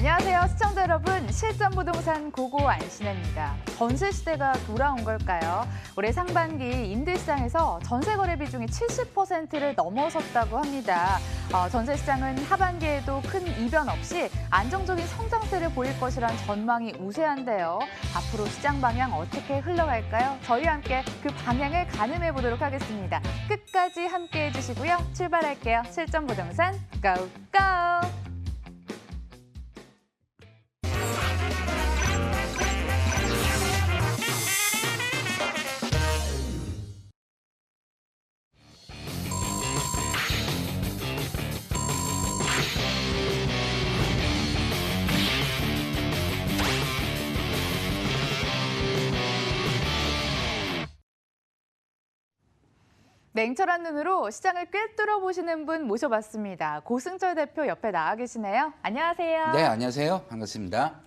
안녕하세요, 시청자 여러분. 실전부동산 고고 안신혜입니다. 전세 시대가 돌아온 걸까요? 올해 상반기 임대시장에서 전세 거래 비중이 70%를 넘어섰다고 합니다. 전세 시장은 하반기에도 큰 이변 없이 안정적인 성장세를 보일 것이란 전망이 우세한데요. 앞으로 시장 방향 어떻게 흘러갈까요? 저희와 함께 그 방향을 가늠해 보도록 하겠습니다. 끝까지 함께해 주시고요. 출발할게요. 실전부동산 고고! 냉철한 눈으로 시장을 꿰뚫어 보시는 분 모셔봤습니다. 고승철 대표 옆에 나와 계시네요. 안녕하세요. 네, 안녕하세요. 반갑습니다.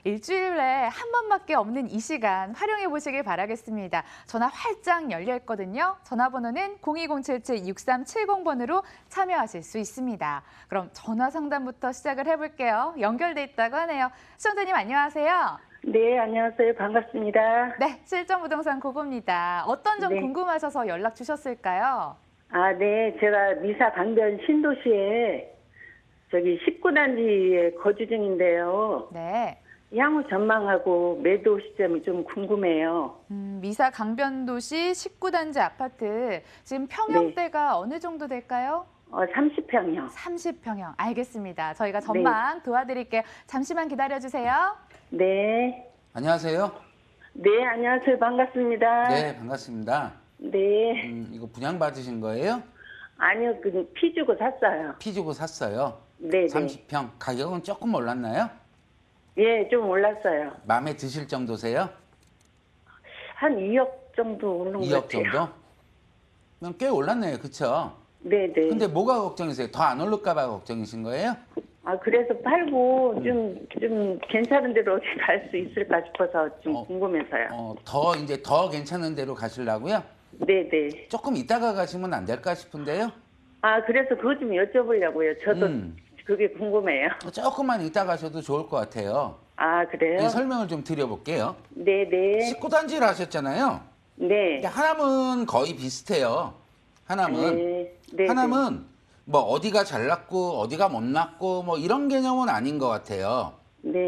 일주일에 한 번밖에 없는 이 시간 활용해 보시길 바라겠습니다. 전화 활짝 열려 있거든요. 전화번호는 02077-6370번으로 참여하실 수 있습니다. 그럼 전화 상담부터 시작을 해볼게요. 연결돼 있다고 하네요. 시청자님 안녕하세요. 네, 안녕하세요. 반갑습니다. 네, 실전부동산 고고입니다. 어떤 점 네. 궁금하셔서 연락 주셨을까요? 아, 네. 제가 미사 강변 신도시에 저기 19단지에 거주 중인데요. 네. 향후 전망하고 매도 시점이 좀 궁금해요. 미사 강변도시 19단지 아파트. 지금 평형대가 어느 정도 될까요? 30평이요. 30평형. 알겠습니다. 저희가 전망 도와드릴게요. 잠시만 기다려주세요. 네. 안녕하세요. 네, 안녕하세요. 반갑습니다. 네, 반갑습니다. 네. 이거 분양받으신 거예요? 아니요, 피 주고 샀어요. 피 주고 샀어요. 네, 30평. 가격은 조금 올랐나요? 예, 좀 올랐어요. 마음에 드실 정도세요? 한 2억 정도 오른 것 2억 같아요. 정도? 그럼 꽤 올랐네요. 그쵸? 네, 네. 근데 뭐가 걱정이세요? 더 안 오를까 봐 걱정이신 거예요? 아, 그래서 팔고 좀 괜찮은 데로 어디 갈 수 있을까 싶어서 좀 궁금해서요. 더 괜찮은 데로 가시려고요? 네네. 조금 이따가 가시면 안 될까 싶은데요? 아, 그래서 그거 좀 여쭤보려고요. 저도 그게 궁금해요. 조금만 이따 가셔도 좋을 것 같아요. 아, 그래요? 네, 설명을 좀 드려볼게요. 네네. 19단지를 하셨잖아요. 네. 근데 하남은 거의 비슷해요. 하남은. 네. 네. 하남은 뭐 어디가 잘났고 어디가 못났고 뭐 이런 개념은 아닌 것 같아요. 네.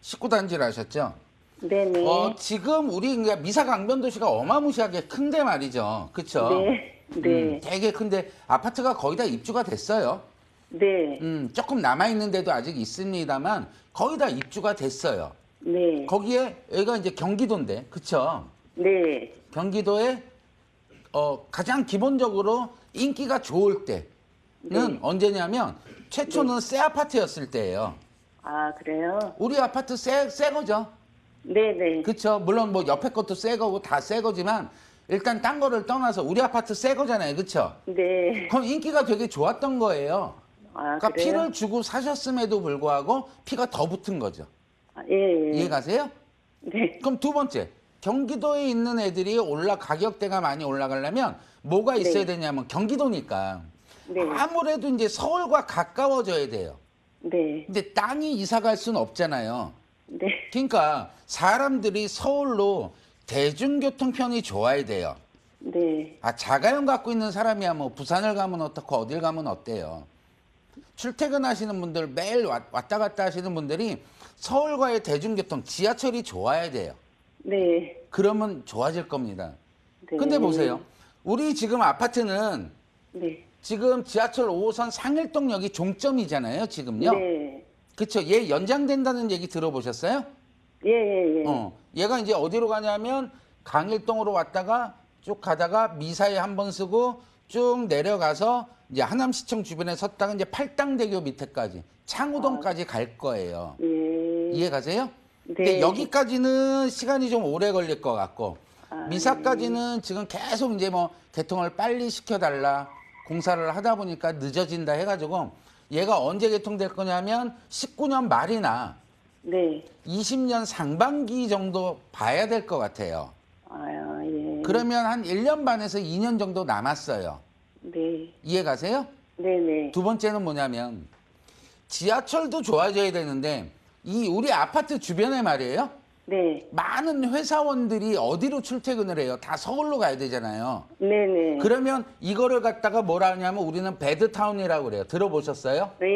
19단지를 하셨죠. 네네. 지금 우리 그러니까 미사 강변도시가 어마무시하게 큰데 말이죠. 그렇죠? 네. 네. 되게 큰데 아파트가 거의 다 입주가 됐어요. 네. 조금 남아있는 데도 아직 있습니다만 거의 다 입주가 됐어요. 네. 거기에 여기가 이제 경기도인데 그렇죠? 네. 경기도에 가장 기본적으로 인기가 좋을 때는 언제냐면 최초는 새 아파트였을 때예요. 아, 그래요? 우리 아파트 새 거죠. 네네. 그렇죠. 물론 뭐 옆에 것도 새 거고 다 새 거지만 일단 딴 거를 떠나서 우리 아파트 새 거잖아요. 그렇죠? 네. 그럼 인기가 되게 좋았던 거예요. 아, 그러니까 그래요? 피를 주고 사셨음에도 불구하고 피가 더 붙은 거죠. 아, 예, 예. 이해 가세요? 네. 그럼 두 번째, 경기도에 있는 애들이 가격대가 많이 올라가려면 뭐가 있어야 되냐면 경기도니까 네. 아무래도 이제 서울과 가까워져야 돼요. 네. 근데 땅이 이사 갈 수는 없잖아요. 네. 그러니까 사람들이 서울로 대중교통편이 좋아야 돼요. 네. 자가용 갖고 있는 사람이야 뭐 부산을 가면 어떻고 어딜 가면 어때요. 출퇴근하시는 분들 매일 왔다 갔다 하시는 분들이 서울과의 대중교통 지하철이 좋아야 돼요. 네. 그러면 좋아질 겁니다. 네. 근데 보세요. 우리 지금 아파트는 네. 지금 지하철 5호선 상일동역이 종점이잖아요. 지금요. 네. 그렇죠. 얘 연장된다는 얘기 들어보셨어요? 예, 예, 예. 얘가 이제 어디로 가냐면 강일동으로 왔다가 쭉 가다가 미사에 한 번 쓰고 쭉 내려가서 이제 하남시청 주변에 섰다가 이제 팔당대교 밑에까지 창우동까지 갈 거예요. 예. 이해 가세요? 네. 근데 여기까지는 시간이 좀 오래 걸릴 것 같고 아, 미사까지는 지금 계속 이제 뭐 개통을 빨리 시켜달라 공사를 하다 보니까 늦어진다 해가지고 얘가 언제 개통될 거냐면 19년 말이나 네. 20년 상반기 정도 봐야 될 것 같아요. 아, 예. 그러면 한 1년 반에서 2년 정도 남았어요. 네. 이해 가세요? 네네. 두 번째는 뭐냐면 지하철도 좋아져야 되는데 이 우리 아파트 주변에 말이에요. 네. 많은 회사원들이 어디로 출퇴근을 해요? 다 서울로 가야 되잖아요. 네네. 그러면 이거를 갖다가 뭐라 하냐면 우리는 베드타운이라고 그래요. 들어보셨어요? 예,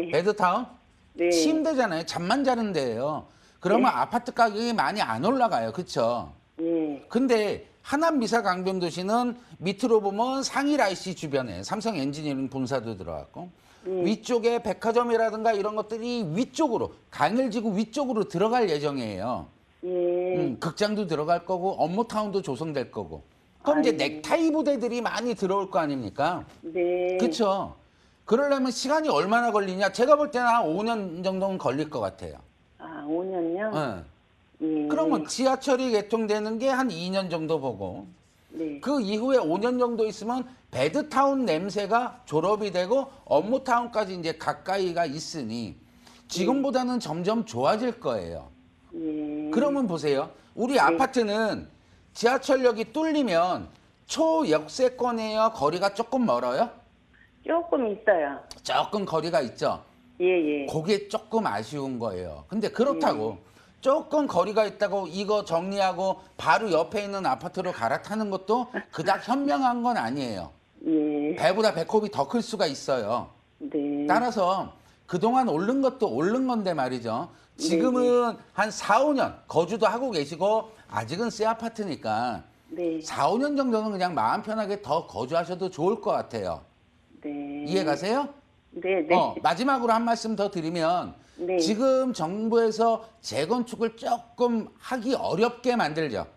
예. 베드타운? 네. 침대잖아요. 잠만 자는 데예요. 그러면 아파트 가격이 많이 안 올라가요. 그렇죠? 예. 근데 하남 미사 강변도시는 밑으로 보면 상일 IC 주변에 삼성 엔지니어링 본사도 들어갔고 위쪽에 백화점이라든가 이런 것들이 위쪽으로 강일지구 위쪽으로 들어갈 예정이에요. 예. 극장도 들어갈 거고 업무타운도 조성될 거고. 그럼 이제 아이고. 넥타이 부대들이 많이 들어올 거 아닙니까? 네. 그렇죠. 그러려면 시간이 얼마나 걸리냐? 제가 볼 때는 한 5년 정도는 걸릴 것 같아요. 아, 5년요? 예. 예. 그러면 지하철이 개통되는 게 한 2년 정도 보고 네. 그 이후에 5년 정도 있으면 베드타운 냄새가 졸업이 되고 업무타운까지 이제 가까이가 있으니 지금보다는 점점 좋아질 거예요. 예. 그러면 보세요. 우리 아파트는 지하철역이 뚫리면 초역세권이에요? 거리가 조금 멀어요? 조금 있어요. 조금 거리가 있죠. 예, 예. 그게 조금 아쉬운 거예요. 근데 그렇다고 조금 거리가 있다고 이거 정리하고 바로 옆에 있는 아파트로 갈아타는 것도 그닥 현명한 건 아니에요. 예. 배보다 배꼽이 더 클 수가 있어요. 네. 따라서 그동안 오른 것도 오른 건데 말이죠. 지금은 한 4, 5년 거주도 하고 계시고 아직은 새 아파트니까 네. 4, 5년 정도는 그냥 마음 편하게 더 거주하셔도 좋을 것 같아요. 네. 이해 가세요? 네, 네. 마지막으로 한 말씀 더 드리면 네. 지금 정부에서 재건축을 조금 하기 어렵게 만들죠.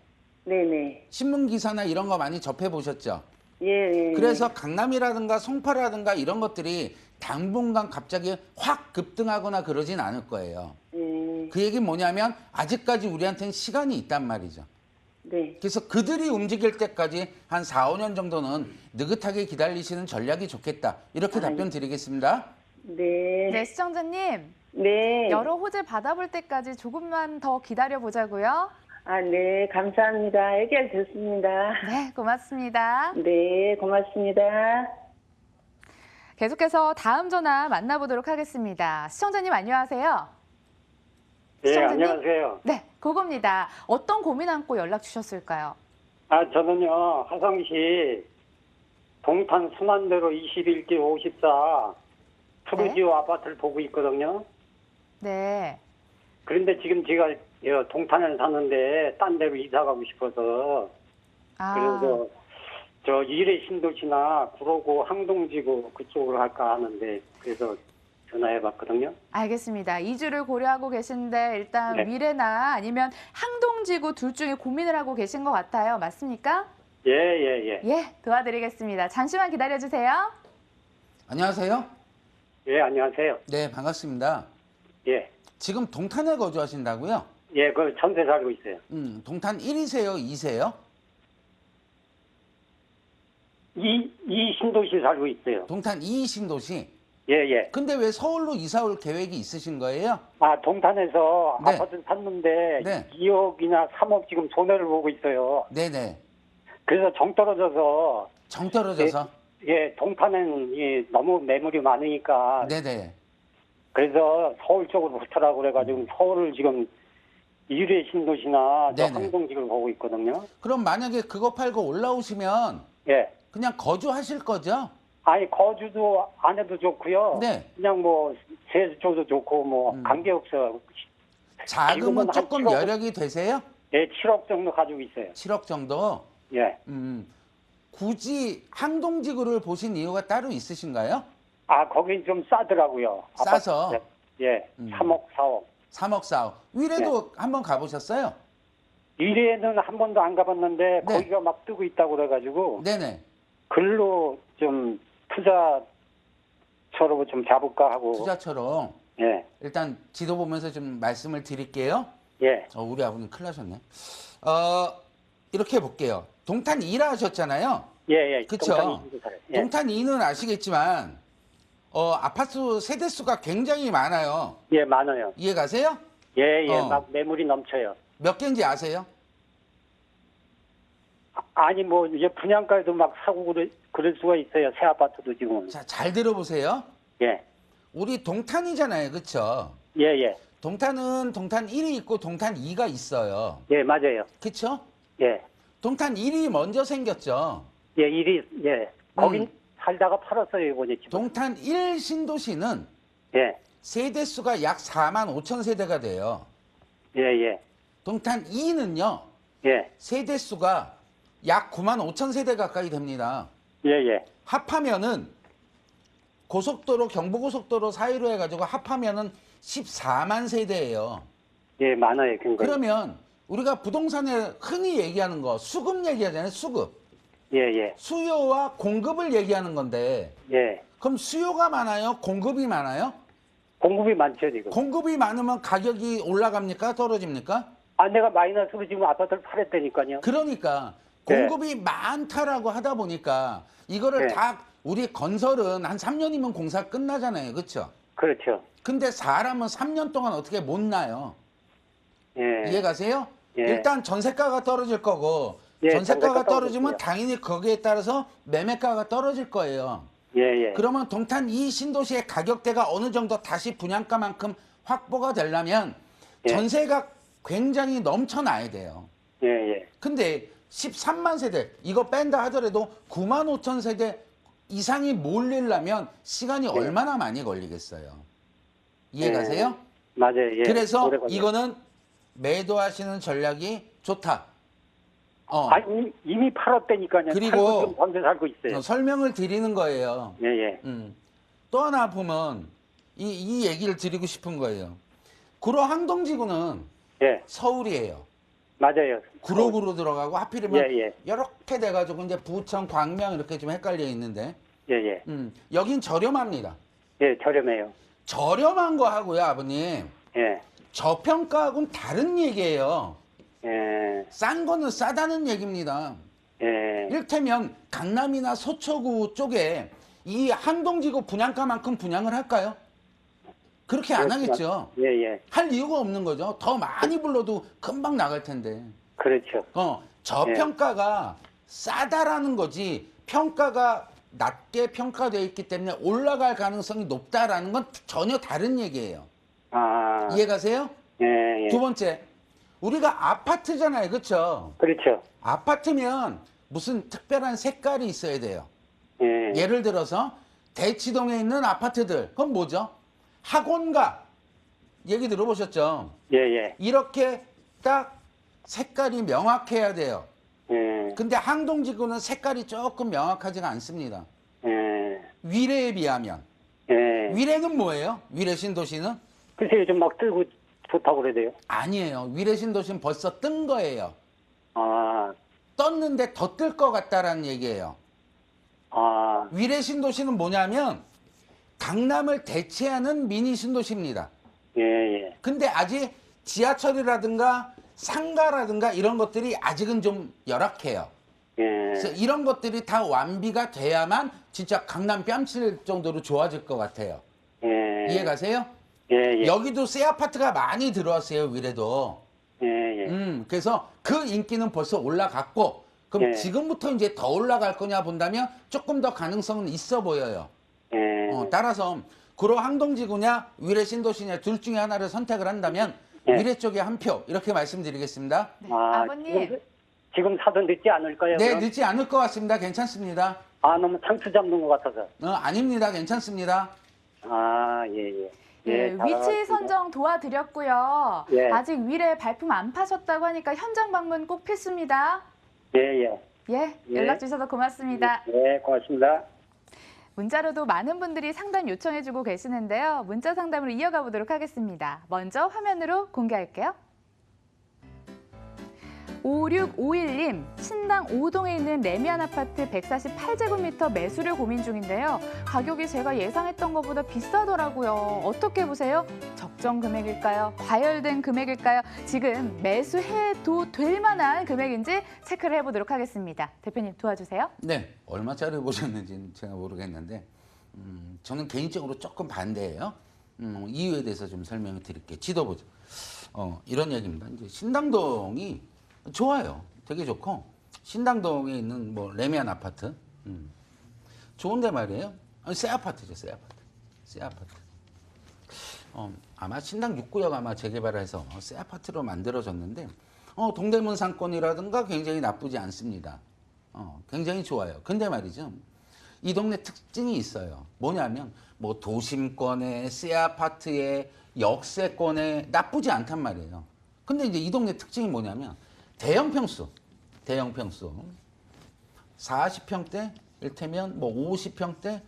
네, 네. 신문 기사나 이런 거 많이 접해 보셨죠? 예, 예. 그래서 강남이라든가 송파라든가 이런 것들이 당분간 갑자기 확 급등하거나 그러진 않을 거예요. 예. 그 얘기는 뭐냐면 아직까지 우리한테는 시간이 있단 말이죠. 네. 그래서 그들이 움직일 때까지 한 4, 5년 정도는 느긋하게 기다리시는 전략이 좋겠다. 이렇게 답변 드리겠습니다. 네. 네, 시청자님. 네. 여러 호재 받아볼 때까지 조금만 더 기다려 보자고요. 아, 네. 감사합니다. 해결 됐습니다. 네, 고맙습니다. 네, 고맙습니다. 계속해서 다음 전화 만나보도록 하겠습니다. 시청자님 안녕하세요. 네, 시청자님? 안녕하세요. 네, 그겁니다. 어떤 고민 안고 연락 주셨을까요? 아, 저는요, 화성시 동탄 순환대로 21기 54 푸르지오 아파트를 보고 있거든요. 네. 그런데 지금 제가 동탄에 사는데 딴 데로 이사 가고 싶어서 아, 그래서 저 일의 신도시나 구로구 항동지구 그쪽으로 할까 하는데 그래서 전화해봤거든요. 알겠습니다. 이주를 고려하고 계신데 일단 네. 미래나 아니면 항동지구 둘 중에 고민을 하고 계신 것 같아요. 맞습니까? 예, 예, 예. 예, 도와드리겠습니다. 잠시만 기다려주세요. 안녕하세요. 예, 안녕하세요. 네, 반갑습니다. 예. 지금 동탄에 거주하신다고요? 예, 그 전세 살고 있어요. 동탄 1이세요? 2세요? 이 신도시 살고 있어요. 동탄 2 신도시. 예, 예. 근데 왜 서울로 이사 올 계획이 있으신 거예요? 아, 동탄에서 네. 아파트 샀는데 네. 2억이나 3억 지금 손해를 보고 있어요. 네네. 그래서 정 떨어져서 정 떨어져서? 예, 동탄은 너무 매물이 많으니까 네네. 그래서 서울 쪽으로 붙으라고 그래가지고 서울을 지금 일회 신도시나 저 네네. 항동지구를 보고 있거든요. 그럼 만약에 그거 팔고 올라오시면 예. 그냥 거주하실 거죠? 아니 거주도 안 해도 좋고요. 네. 그냥 뭐 세수조도 좋고 뭐 관계없어. 자금은 지금은 한 조금 7억. 여력이 되세요? 예, 7억 정도 가지고 있어요. 7억 정도? 예. 굳이 항동지구를 보신 이유가 따로 있으신가요? 아, 거긴 좀 싸더라고요. 싸서? 아파트. 예, 3억, 4억. 3억 4억. 위례도 네. 한번 가보셨어요? 일에는 한 번도 안 가봤는데 네. 거기가 막 뜨고 있다고 그래가지고 네네. 글로 좀 투자처럼 좀 잡을까 하고. 투자처럼 예, 일단 지도 보면서 좀 말씀을 드릴게요. 예, 우리 아버님 큰일 나셨네. 이렇게 볼게요. 동탄 2라 하셨잖아요. 예, 예. 그쵸? 동탄이 있는 살아요. 예. 동탄 2는 아시겠지만 아파트 세대수가 굉장히 많아요. 예, 많아요. 이해 가세요? 예, 예. 어. 막 매물이 넘쳐요. 몇 개인지 아세요? 아니 뭐 이제 분양가에도 막 사고 그럴 수가 있어요. 새 아파트도 지금. 자, 잘 들어보세요. 예, 우리 동탄이잖아요. 그쵸? 예, 예. 동탄은 동탄 1이 있고 동탄 2가 있어요. 예, 맞아요. 그쵸? 예. 동탄 1이 먼저 생겼죠. 예, 예. 거긴 살다가 팔았어요, 이번에 집. 동탄 1 신도시는 예. 세대수가 약 4만 5천 세대가 돼요. 예, 예. 동탄 2는요. 예. 세대수가 약 9만 5천 세대 가까이 됩니다. 예, 예. 합하면은 고속도로 경부고속도로 사이로 해가지고 합하면은 14만 세대예요. 예, 많아요, 굉장히. 그러면 우리가 부동산에 흔히 얘기하는 거 수급 얘기하잖아요. 수급. 예, 예. 수요와 공급을 얘기하는 건데 예. 그럼 수요가 많아요? 공급이 많아요? 공급이 많죠, 지금. 공급이 많으면 가격이 올라갑니까? 떨어집니까? 아, 내가 마이너스로 지금 아파트를 팔았다니까요. 그러니까 공급이 많다라고 하다 보니까 이거를 네. 다 우리 건설은 한 3년이면 공사 끝나잖아요. 그렇죠? 그렇죠. 근데 사람은 3년 동안 어떻게 못 나요? 예. 이해가세요? 예. 일단 전세가가 떨어질 거고 예, 전세가가 전세가 떨어지면 떨어지고요. 당연히 거기에 따라서 매매가가 떨어질 거예요. 예, 예. 그러면 동탄 이 신도시의 가격대가 어느 정도 다시 분양가만큼 확보가 되려면 예. 전세가 굉장히 넘쳐나야 돼요. 예, 예. 근데 13만 세대 이거 뺀다 하더라도 9만 5천 세대 이상이 몰리려면 시간이 예. 얼마나 많이 걸리겠어요. 이해가세요? 맞아요. 예. 그래서 오래 걸려요. 이거는 매도하시는 전략이 좋다. 아니, 이미 팔았다니까요. 그리고 지금 전세 살고 있어요. 설명을 드리는 거예요. 예, 예. 또 하나 보면 이 얘기를 드리고 싶은 거예요. 구로 항동지구는 예. 서울이에요. 맞아요. 구로구로 들어가고 하필이면 예, 예. 이렇게 돼가지고 이제 부천, 광명 이렇게 좀 헷갈려 있는데 예, 예. 여긴 저렴합니다. 예, 저렴해요. 저렴한 거 하고요, 아버님. 예. 저평가하고는 다른 얘기예요. 예. 싼 거는 싸다는 얘기입니다. 예. 이를테면 강남이나 서초구 쪽에 이 항동지구 분양가만큼 분양을 할까요? 그렇게 안 하겠죠. 예, 예. 할 이유가 없는 거죠. 더 많이 불러도 금방 나갈 텐데. 그렇죠. 저평가가 싸다라는 거지 평가가 낮게 평가되어 있기 때문에 올라갈 가능성이 높다라는 건 전혀 다른 얘기예요. 아. 이해가세요? 예, 예. 두 번째, 우리가 아파트잖아요. 그렇죠? 그렇죠. 아파트면 무슨 특별한 색깔이 있어야 돼요. 예. 예를 들어서 대치동에 있는 아파트들, 그건 뭐죠? 학원가 얘기 들어보셨죠? 예, 예. 이렇게 딱 색깔이 명확해야 돼요. 예. 근데 항동지구는 색깔이 조금 명확하지가 않습니다. 예. 위례에 비하면. 예. 위례는 뭐예요? 위례 신도시는? 글쎄 요즘 막 뜨고 좋다고 그래야 돼요. 아니에요. 위례 신도시는 벌써 뜬 거예요. 아. 떴는데 더 뜰 것 같다라는 얘기예요. 아. 위례 신도시는 뭐냐면 강남을 대체하는 미니 신도시입니다. 예, 예. 근데 아직 지하철이라든가 상가라든가 이런 것들이 아직은 좀 열악해요. 예. 그래서 이런 것들이 다 완비가 돼야만 진짜 강남 뺨칠 정도로 좋아질 것 같아요. 예. 이해가세요? 예, 예. 여기도 새 아파트가 많이 들어왔어요, 위례도. 예, 예. 그래서 그 인기는 벌써 올라갔고, 그럼 예. 지금부터 이제 더 올라갈 거냐 본다면 조금 더 가능성은 있어 보여요. 예. 따라서 구로 항동지구냐 위례 신도시냐 둘 중에 하나를 선택을 한다면 예. 위례 쪽에 한 표 이렇게 말씀드리겠습니다. 아, 아버님. 지금 사도 늦지 않을까요? 네, 그럼? 늦지 않을 것 같습니다. 괜찮습니다. 아, 너무 상투 잡는 것 같아서. 아닙니다. 괜찮습니다. 아, 예, 예. 예, 잘 위치 알았습니다. 선정 도와드렸고요. 예. 아직 위례 발품 안 파셨다고 하니까 현장 방문 꼭 필수입니다. 예, 예. 예, 연락 주셔서 고맙습니다. 예, 고맙습니다. 문자로도 많은 분들이 상담 요청해주고 계시는데요. 문자 상담으로 이어가 보도록 하겠습니다. 먼저 화면으로 공개할게요. 5651님, 신당 5동에 있는 레미안 아파트 148제곱미터 매수를 고민 중인데요. 가격이 제가 예상했던 것보다 비싸더라고요. 어떻게 보세요? 적정 금액일까요? 과열된 금액일까요? 지금 매수해도 될 만한 금액인지 체크를 해보도록 하겠습니다. 대표님 도와주세요. 네, 얼마짜리 보셨는지는 제가 모르겠는데 저는 개인적으로 조금 반대예요. 이유에 대해서 좀 설명을 드릴게요. 지도 보죠. 이런 얘기입니다. 이제 신당동이 좋아요. 되게 좋고 신당동에 있는 뭐 레미안 아파트 좋은데 말이에요. 새 아파트죠, 새 아파트. 새 아파트. 아마 신당 6구역 아마 재개발해서 새 아파트로 만들어졌는데 동대문 상권이라든가 굉장히 나쁘지 않습니다. 굉장히 좋아요. 근데 말이죠. 이 동네 특징이 있어요. 뭐냐면 뭐 도심권에 새 아파트에 역세권에 나쁘지 않단 말이에요. 근데 이제 이 동네 특징이 뭐냐면 대형 평수 40평대 일테면 뭐 50평대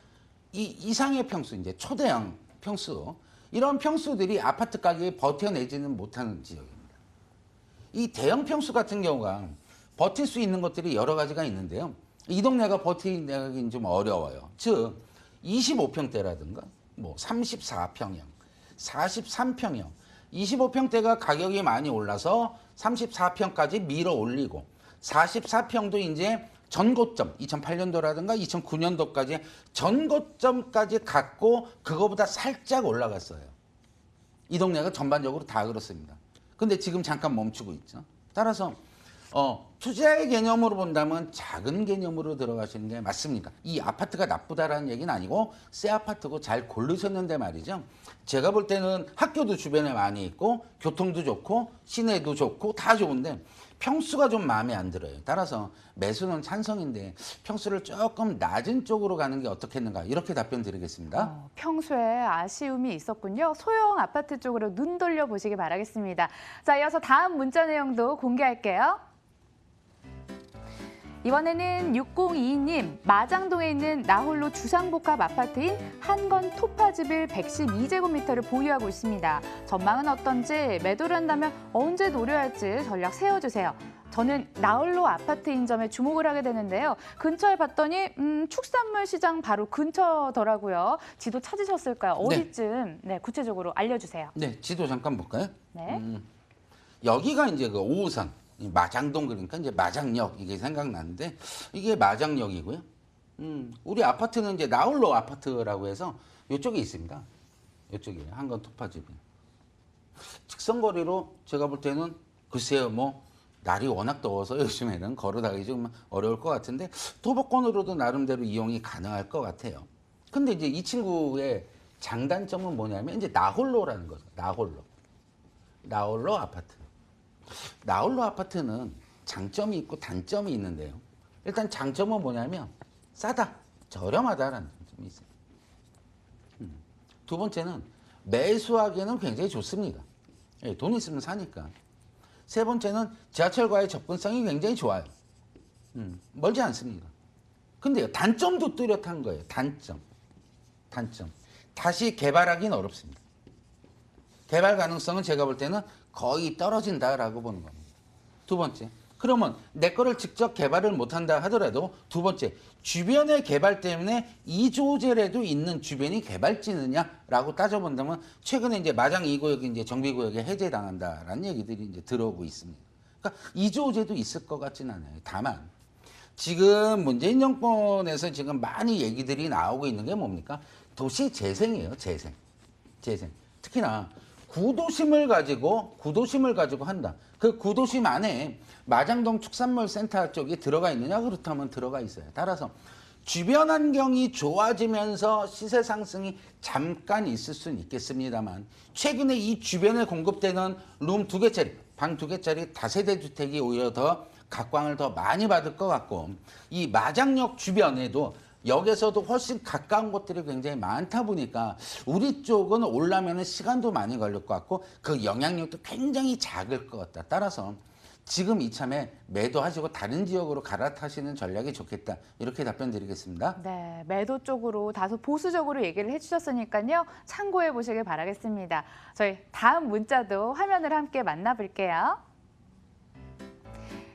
이 이상의 평수 이제 초대형 평수 이런 평수들이 아파트 가격이 버텨내지는 못하는 지역입니다. 이 대형 평수 같은 경우가 버틸 수 있는 것들이 여러 가지가 있는데요. 이 동네가 버티기는 좀 어려워요. 즉 25평대라든가 뭐 34평형, 43평형, 25평대가 가격이 많이 올라서 34평까지 밀어 올리고 44평도 이제 전고점 2008년도라든가 2009년도까지 전고점까지 갔고 그거보다 살짝 올라갔어요. 이 동네가 전반적으로 다 그렇습니다. 근데 지금 잠깐 멈추고 있죠. 따라서 투자의 개념으로 본다면 작은 개념으로 들어가시는 게 맞습니다. 이 아파트가 나쁘다라는 얘기는 아니고 새 아파트고 잘 고르셨는데 말이죠. 제가 볼 때는 학교도 주변에 많이 있고 교통도 좋고 시내도 좋고 다 좋은데 평수가 좀 마음에 안 들어요. 따라서 매수는 찬성인데 평수를 조금 낮은 쪽으로 가는 게 어떻겠는가 이렇게 답변 드리겠습니다. 평소에 아쉬움이 있었군요. 소형 아파트 쪽으로 눈 돌려보시기 바라겠습니다. 자, 이어서 다음 문자 내용도 공개할게요. 이번에는 6022님, 마장동에 있는 나홀로 주상복합 아파트인 한건 토파집을 112제곱미터를 보유하고 있습니다. 전망은 어떤지, 매도를 한다면 언제 노려야 할지 전략 세워주세요. 저는 나홀로 아파트인 점에 주목을 하게 되는데요. 근처에 봤더니 축산물 시장 바로 근처더라고요. 지도 찾으셨을까요? 어디쯤? 네, 구체적으로 알려주세요. 네, 지도 잠깐 볼까요? 네. 여기가 이제 그 5호선. 마장동 그러니까 이제 마장역 이게 생각나는데 이게 마장역이고요. 우리 아파트는 이제 나홀로 아파트라고 해서 이쪽에 있습니다. 이쪽에 한건 토파집이. 직선거리로 제가 볼 때는 글쎄요 뭐 날이 워낙 더워서 요즘에는 걸어다니기 좀 어려울 것 같은데 도보권으로도 나름대로 이용이 가능할 것 같아요. 근데 이제 이 친구의 장단점은 뭐냐면 이제 나홀로라는 거죠. 나홀로 아파트. 나홀로 아파트는 장점이 있고 단점이 있는데요. 일단 장점은 뭐냐면 싸다, 저렴하다라는 점이 있어요. 두 번째는 매수하기에는 굉장히 좋습니다. 예, 돈 있으면 사니까. 세 번째는 지하철과의 접근성이 굉장히 좋아요. 멀지 않습니다. 근데요, 단점도 뚜렷한 거예요. 단점. 다시 개발하기는 어렵습니다. 개발 가능성은 제가 볼 때는 거의 떨어진다라고 보는 겁니다. 두 번째, 그러면 내 거를 직접 개발을 못한다 하더라도 두 번째, 주변의 개발 때문에 이조제라도 있는 주변이 개발지느냐라고 따져본다면 최근에 이제 마장 2구역이 이제 정비구역에 해제당한다라는 얘기들이 이제 들어오고 있습니다. 그러니까 이조제도 있을 것 같지는 않아요. 다만 지금 문재인 정권에서 지금 많이 얘기들이 나오고 있는 게 뭡니까? 도시 재생이에요. 재생. 특히나 구도심을 가지고 한다. 그 구도심 안에 마장동 축산물 센터 쪽이 들어가 있느냐? 그렇다면 들어가 있어요. 따라서 주변 환경이 좋아지면서 시세 상승이 잠깐 있을 수는 있겠습니다만 최근에 이 주변에 공급되는 룸 2개짜리, 방 2개짜리 다세대 주택이 오히려 더 각광을 더 많이 받을 것 같고 이 마장역 주변에도 역에서도 훨씬 가까운 곳들이 굉장히 많다 보니까 우리 쪽은 오려면 시간도 많이 걸릴 것 같고 그 영향력도 굉장히 작을 것 같다. 따라서 지금 이참에 매도하시고 다른 지역으로 갈아타시는 전략이 좋겠다. 이렇게 답변 드리겠습니다. 네, 매도 쪽으로 다소 보수적으로 얘기를 해주셨으니까요. 참고해 보시길 바라겠습니다. 저희 다음 문자도 화면을 함께 만나볼게요.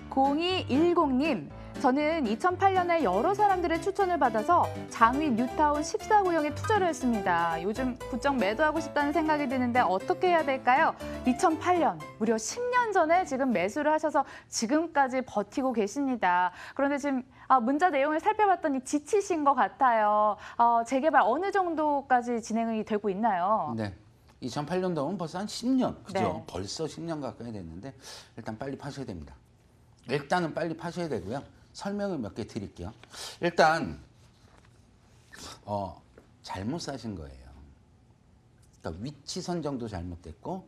0210님, 저는 2008년에 여러 사람들의 추천을 받아서 장위 뉴타운 14구역에 투자를 했습니다. 요즘 부쩍 매도하고 싶다는 생각이 드는데 어떻게 해야 될까요? 2008년, 무려 10년 전에 지금 매수를 하셔서 지금까지 버티고 계십니다. 그런데 지금 문자 내용을 살펴봤더니 지치신 것 같아요. 재개발 어느 정도까지 진행이 되고 있나요? 네. 2008년도면 벌써 한 10년, 그죠? 네. 벌써 10년 가까이 됐는데 일단 빨리 파셔야 됩니다. 일단은 빨리 파셔야 되고요. 설명을 몇 개 드릴게요. 일단 잘못 사신 거예요. 그러니까 위치 선정도 잘못됐고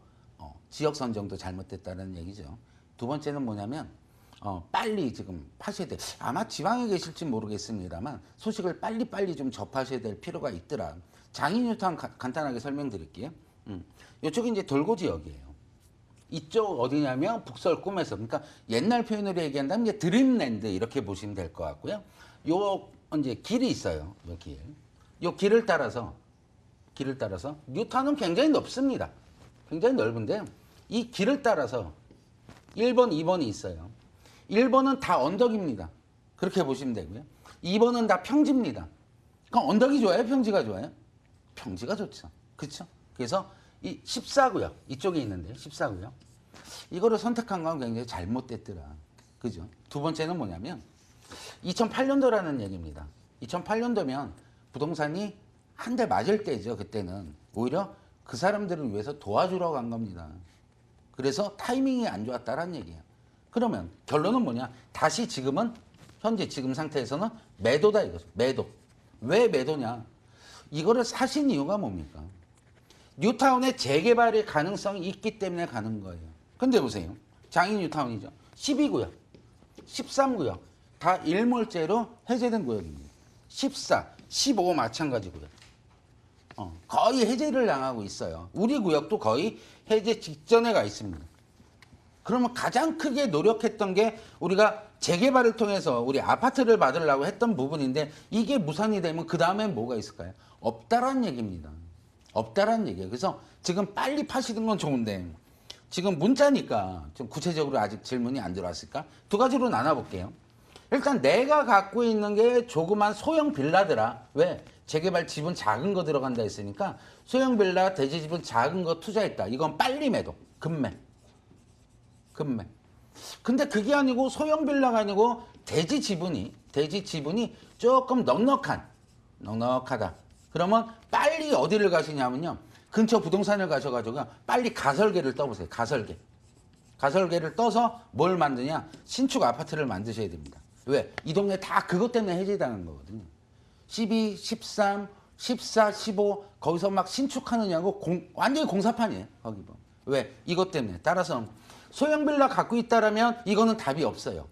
지역 선정도 잘못됐다는 얘기죠. 두 번째는 뭐냐면 빨리 지금 파셔야 돼. 아마 지방에 계실지 모르겠습니다만 소식을 빨리빨리 좀 접하셔야 될 필요가 있더라. 장인뉴타운 간단하게 설명드릴게요. 이쪽이 이제 돌고 지역이에요. 이쪽 어디냐면 북서울 꿈에서, 그러니까 옛날 표현으로 얘기한다면 이제 드림랜드 이렇게 보시면 될 것 같고요. 요 이제 길이 있어요. 요 길을 따라서 뉴타운은 굉장히 넓습니다. 굉장히 넓은데요. 이 길을 따라서 1번, 2번이 있어요. 1번은 다 언덕입니다. 그렇게 보시면 되고요. 2번은 다 평지입니다. 그럼 언덕이 좋아요? 평지가 좋아요? 평지가 좋죠. 그렇죠? 그래서 이 14구역, 이쪽에 있는데요. 14구역. 이거를 선택한 건 굉장히 잘못됐더라. 그죠? 두 번째는 뭐냐면 2008년도라는 얘기입니다. 2008년도면 부동산이 한 대 맞을 때죠. 그때는 오히려 그 사람들을 위해서 도와주러 간 겁니다. 그래서 타이밍이 안 좋았다라는 얘기예요. 그러면 결론은 뭐냐? 다시 지금은 현재 지금 상태에서는 매도다 이거죠. 매도. 왜 매도냐? 이거를 사신 이유가 뭡니까? 뉴타운의 재개발의 가능성이 있기 때문에 가는 거예요. 근데 보세요. 장인 뉴타운이죠. 12구역, 13구역 다 일몰제로 해제된 구역입니다. 14, 15 마찬가지고요. 거의 해제를 당하고 있어요. 우리 구역도 거의 해제 직전에 가 있습니다. 그러면 가장 크게 노력했던 게 우리가 재개발을 통해서 우리 아파트를 받으려고 했던 부분인데 이게 무산이 되면 그 다음에 뭐가 있을까요? 없다라는 얘기입니다. 없다라는 얘기예요. 그래서 지금 빨리 파시는 건 좋은데 지금 문자니까 좀 구체적으로 아직 질문이 안 들어왔을까? 두 가지로 나눠볼게요. 일단 내가 갖고 있는 게 조그만 소형 빌라더라. 왜? 재개발 지분 작은 거 들어간다 했으니까 소형 빌라 대지 지분 작은 거 투자했다. 이건 빨리 매도. 급매. 근데 그게 아니고 소형 빌라가 아니고 대지 지분이 조금 넉넉하다. 그러면 빨리 어디를 가시냐면요. 근처 부동산을 가셔가지고 빨리 가설계를 떠보세요. 가설계를 떠서 뭘 만드냐? 신축 아파트를 만드셔야 됩니다. 왜? 이 동네 다 그것 때문에 해제당한 거거든요. 12, 13, 14, 15 거기서 막 신축하느냐고 완전히 공사판이에요. 거기 뭐. 왜? 이것 때문에. 따라서 소형 빌라 갖고 있다라면 이거는 답이 없어요.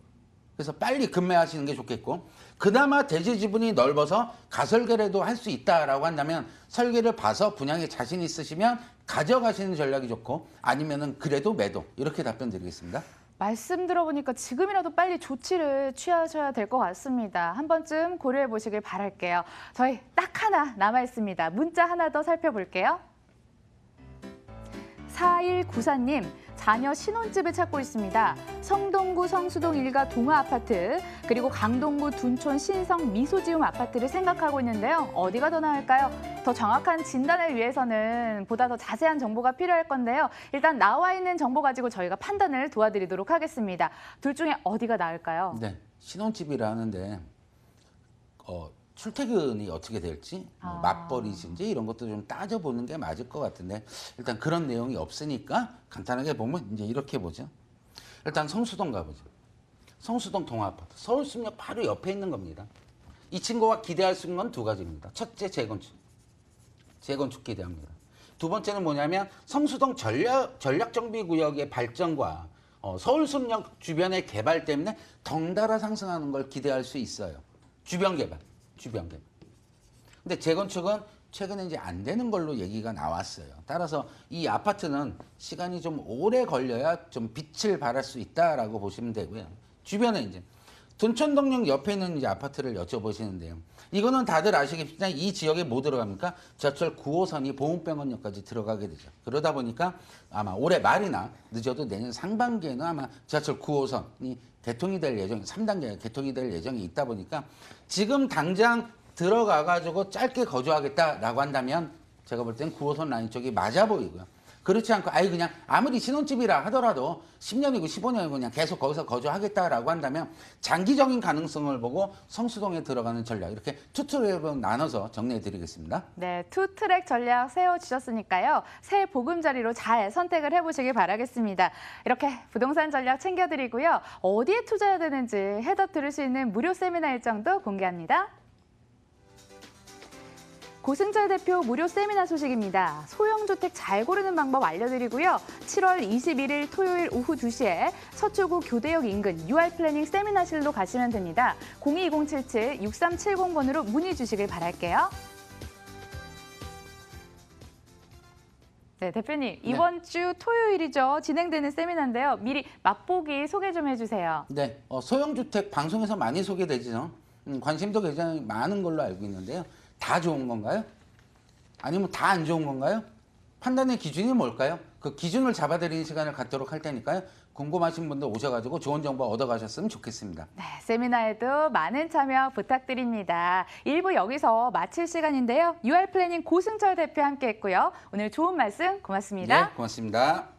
그래서 빨리 급매하시는 게 좋겠고 그나마 대지 지분이 넓어서 가설계라도 할 수 있다라고 한다면 설계를 봐서 분양에 자신 있으시면 가져가시는 전략이 좋고 아니면은 그래도 매도 이렇게 답변 드리겠습니다. 말씀 들어보니까 지금이라도 빨리 조치를 취하셔야 될 것 같습니다. 한 번쯤 고려해 보시길 바랄게요. 저희 딱 하나 남아 있습니다. 문자 하나 더 살펴볼게요. 4194님, 자녀 신혼집을 찾고 있습니다. 성동구 성수동 일가 동아 아파트, 그리고 강동구 둔촌 신성 미소지움 아파트를 생각하고 있는데요. 어디가 더 나을까요? 더 정확한 진단을 위해서는 보다 더 자세한 정보가 필요할 건데요. 일단 나와 있는 정보 가지고 저희가 판단을 도와드리도록 하겠습니다. 둘 중에 어디가 나을까요? 네, 신혼집이라 하는데 출퇴근이 어떻게 될지 맞벌이신지 이런 것도 좀 따져보는 게 맞을 것 같은데 일단 그런 내용이 없으니까 간단하게 보면 이제 이렇게 보죠. 일단 성수동 가보죠. 성수동 동아아파트 서울숲역 바로 옆에 있는 겁니다. 이 친구가 기대할 수 있는 건 두 가지입니다. 첫째, 재건축 기대합니다. 두 번째는 뭐냐면 성수동 전략정비구역의 발전과 서울숲역 주변의 개발 때문에 덩달아 상승하는 걸 기대할 수 있어요. 주변 개발. 근데 재건축은 최근에 이제 안 되는 걸로 얘기가 나왔어요. 따라서 이 아파트는 시간이 좀 오래 걸려야 좀 빛을 발할 수 있다라고 보시면 되고요. 주변에 이제 둔촌동역 옆에 있는 이제 아파트를 여쭤보시는데요. 이거는 다들 아시겠지만 이 지역에 뭐 들어갑니까? 지하철 9호선이 보훈병원역까지 들어가게 되죠. 그러다 보니까 아마 올해 말이나 늦어도 내년 상반기에는 아마 지하철 9호선이 개통이 될 예정이 3단계 개통이 될 예정이 있다 보니까 지금 당장 들어가가지고 짧게 거주하겠다라고 한다면 제가 볼 땐 9호선 라인 쪽이 맞아 보이고요. 그렇지 않고 그냥 아무리 신혼집이라 하더라도 10년이고 15년이고 그냥 계속 거기서 거주하겠다라고 한다면 장기적인 가능성을 보고 성수동에 들어가는 전략 이렇게 투 트랙으로 나눠서 정리해 드리겠습니다. 네, 투 트랙 전략 세워주셨으니까요. 새 보금자리로 잘 선택을 해보시길 바라겠습니다. 이렇게 부동산 전략 챙겨드리고요. 어디에 투자해야 되는지 해답 들을 수 있는 무료 세미나 일정도 공개합니다. 고승철 대표 무료 세미나 소식입니다. 소형주택 잘 고르는 방법 알려드리고요. 7월 21일 토요일 오후 2시에 서초구 교대역 인근 UR플래닝 세미나실로 가시면 됩니다. 022077-6370번으로 문의 주시길 바랄게요. 네, 대표님, 이번 주 토요일이죠. 진행되는 세미나인데요. 미리 맛보기 소개 좀 해주세요. 네, 소형주택 방송에서 많이 소개되죠. 관심도 굉장히 많은 걸로 알고 있는데요. 다 좋은 건가요? 아니면 다 안 좋은 건가요? 판단의 기준이 뭘까요? 그 기준을 잡아드리는 시간을 갖도록 할 테니까요. 궁금하신 분들 오셔가지고 좋은 정보 얻어가셨으면 좋겠습니다. 네, 세미나에도 많은 참여 부탁드립니다. 1부 여기서 마칠 시간인데요. UR플래닝 고승철 대표 함께했고요. 오늘 좋은 말씀 고맙습니다. 네, 고맙습니다.